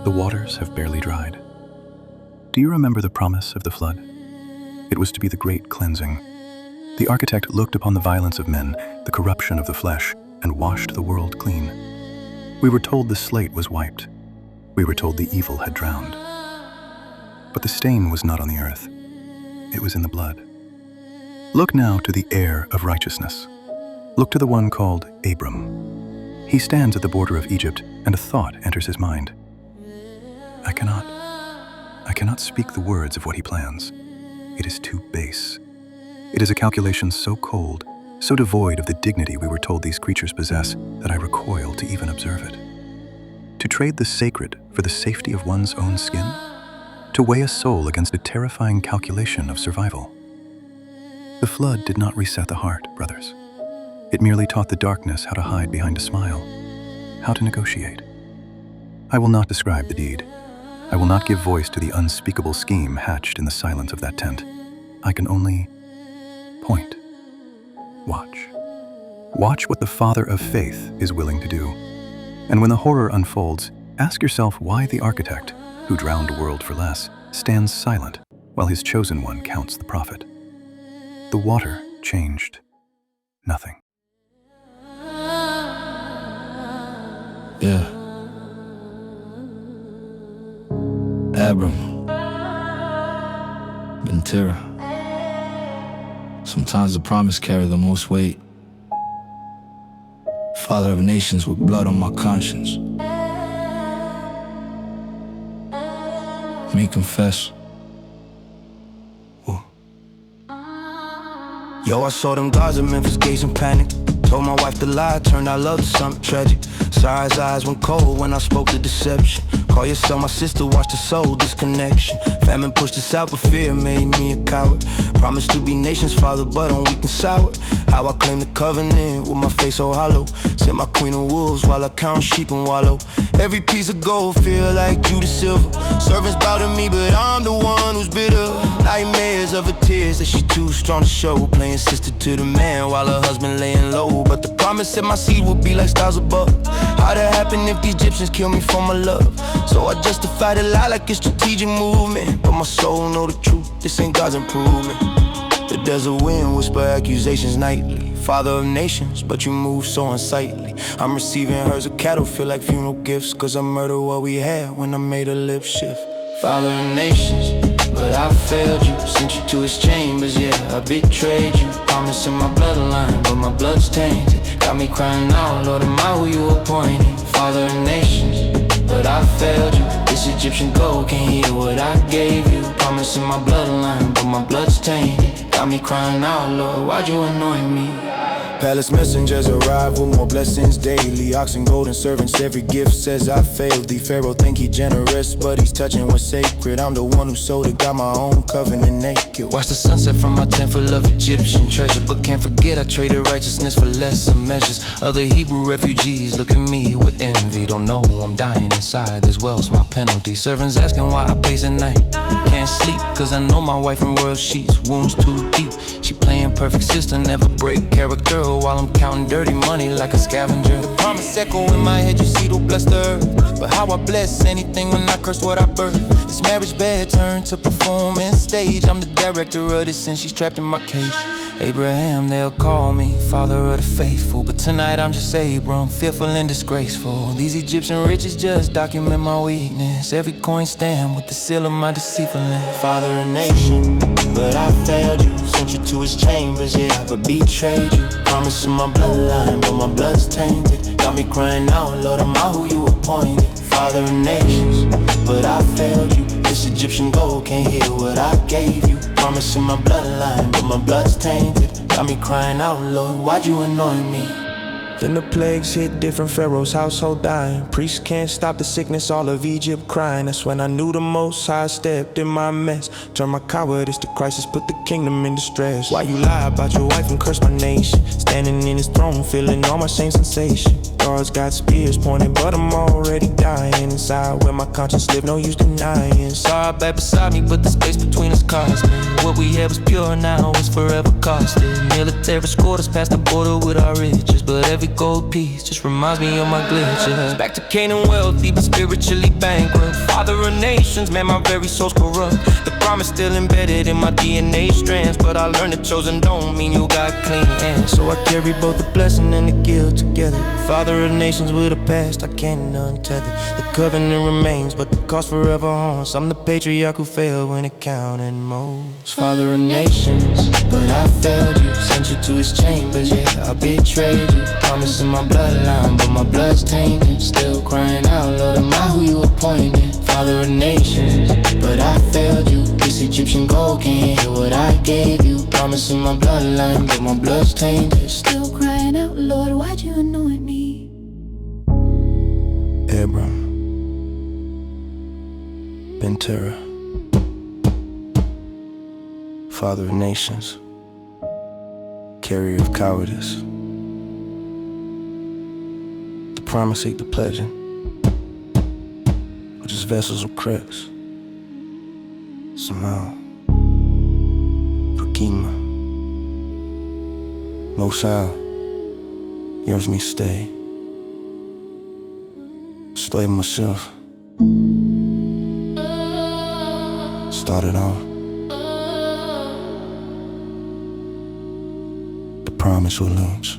The waters have barely dried. Do you remember the promise of the flood? It was to be the great cleansing. The architect looked upon the violence of men, the corruption of the flesh, and washed the world clean. We were told the slate was wiped. We were told the evil had drowned. But the stain was not on the earth. It was in the blood. Look now to the heir of righteousness. Look to the one called Abram. He stands at the border of Egypt, and a thought enters his mind. I cannot speak the words of what he plans. It is too base. It is a calculation so cold, so devoid of the dignity we were told these creatures possess, that I recoil to even observe it. To trade the sacred for the safety of one's own skin? To weigh a soul against a terrifying calculation of survival? The flood did not reset the heart, brothers. It merely taught the darkness how to hide behind a smile, how to negotiate. I will not describe the deed. I will not give voice to the unspeakable scheme hatched in the silence of that tent. I can only point. Watch. Watch what the Father of faith is willing to do. And when the horror unfolds, ask yourself why the architect, who drowned a world for less, stands silent while his chosen one counts the profit. The water changed nothing. Yeah. Abram. Bentira. Sometimes the promise carries the most weight. Father of nations with blood on my conscience. Me confess. Whoa. Yo, I saw them guards in Memphis gazing panic. Told my wife to lie, turned our love to something tragic. Saw his eyes went cold when I spoke the deception. Call yourself my sister, watch the soul disconnection. Famine pushed us out, but fear made me a coward. Promised to be nations, father, but I'm weak and sour. How I claim the covenant with my face so hollow. Sent my queen of wolves while I count sheep and wallow. Every piece of gold feel like Judas Silver. Servants bow to me, but I'm the one who's bitter. Nightmares of her tears that she too strong to show. Playing sister to the man while her husband laying low. But the promise that my seed would be like stars above. How'd it happen if the Egyptians kill me for my love? So I justify the lie like it's strategic movement. But my soul know the truth, this ain't God's improvement. The desert wind whisper accusations nightly. Father of nations, but you move so unsightly. I'm receiving herds of cattle, feel like funeral gifts. Cause I murdered what we had when I made a lip shift. Father of nations, but I failed you. Sent you to his chambers, yeah, I betrayed you. Promise in my bloodline, but my blood's tainted. Got me crying out, Lord, am I who you appointed? Father of nations, but I failed you. This Egyptian gold can't heal what I gave you. Promise in my bloodline, but my blood's tainted. Got me crying out, Lord, why'd you anoint me? Palace messengers arrive with more blessings daily. Oxen, golden servants, every gift says I failed thee. Pharaoh think he generous, but he's touching what's sacred. I'm the one who sold it, got my own covenant naked. Watch the sunset from my tent full of Egyptian treasure. But can't forget I traded righteousness for lesser measures. Other Hebrew refugees look at me with envy. Don't know I'm dying inside, this well's my penalty. Servants asking why I pace at night. Can't sleep, cause I know my wife in royal sheets. Wounds too deep, she playing perfect sister, never break character. While I'm counting dirty money like a scavenger. The promise echo in my head, you see, to bless the earth. But how I bless anything when I curse what I birth. This marriage bed turned to performance stage. I'm the director of this and she's trapped in my cage. Abraham, they'll call me father of the faithful. But tonight I'm just Abram, fearful and disgraceful. These Egyptian riches just document my weakness. Every coin stand with the seal of my deceitfulness. Father of nation, but I failed you. Sent you to his chambers, yeah, but betrayed you. Promise in my bloodline, but my blood's tainted. Got me crying out, Lord, am I who you appointed? Father of nations, but I failed you. This Egyptian gold can't heal what I gave you. Promise in my bloodline, but my blood's tainted. Got me crying out, Lord, why'd you anoint me? Then the plagues hit different pharaohs, household dying. Priests can't stop the sickness, all of Egypt crying. That's when I knew the Most High stepped in my mess. Turned my cowardice to crisis, put the kingdom in distress. Why you lie about your wife and curse my nation? Standing in his throne, feeling all my shame sensation. guards got spears pointed, but I'm already dying inside where my conscience live, no use denying. Saw back beside me, but the space between us cost me. What we had was pure, now it's forever costly. Military escort us past the border with our riches, but every gold piece just reminds me of my glitches. Back to Canaan wealthy, but spiritually bankrupt. Father of nations, man, my very soul's corrupt. The promise still embedded in my DNA strands, but I learned that chosen don't mean you got clean hands. So I carry both the blessing and the guilt together. Father of nations with a past I can't untether. The covenant remains, but the cost forever haunts. I'm the patriarch who failed when it counted most. Father of nations, but I failed you. Sent you to his chambers, yeah, I betrayed you. Promise in my bloodline, but my blood's tainted. Still crying out, Lord, am I who you appointed? Father of nations, but I failed you. This Egyptian gold can't hear what I gave you. Promise in my bloodline, but my blood's tainted. Still crying out, Lord, why'd you anoint me? Abram, Ben Terra, Father of nations, carrier of cowardice. The promise ate the pledging, we're just vessels of cracks. Somehow, Fakima, Mosal, yearns me stay. Slave myself. Started off. The promise will lose.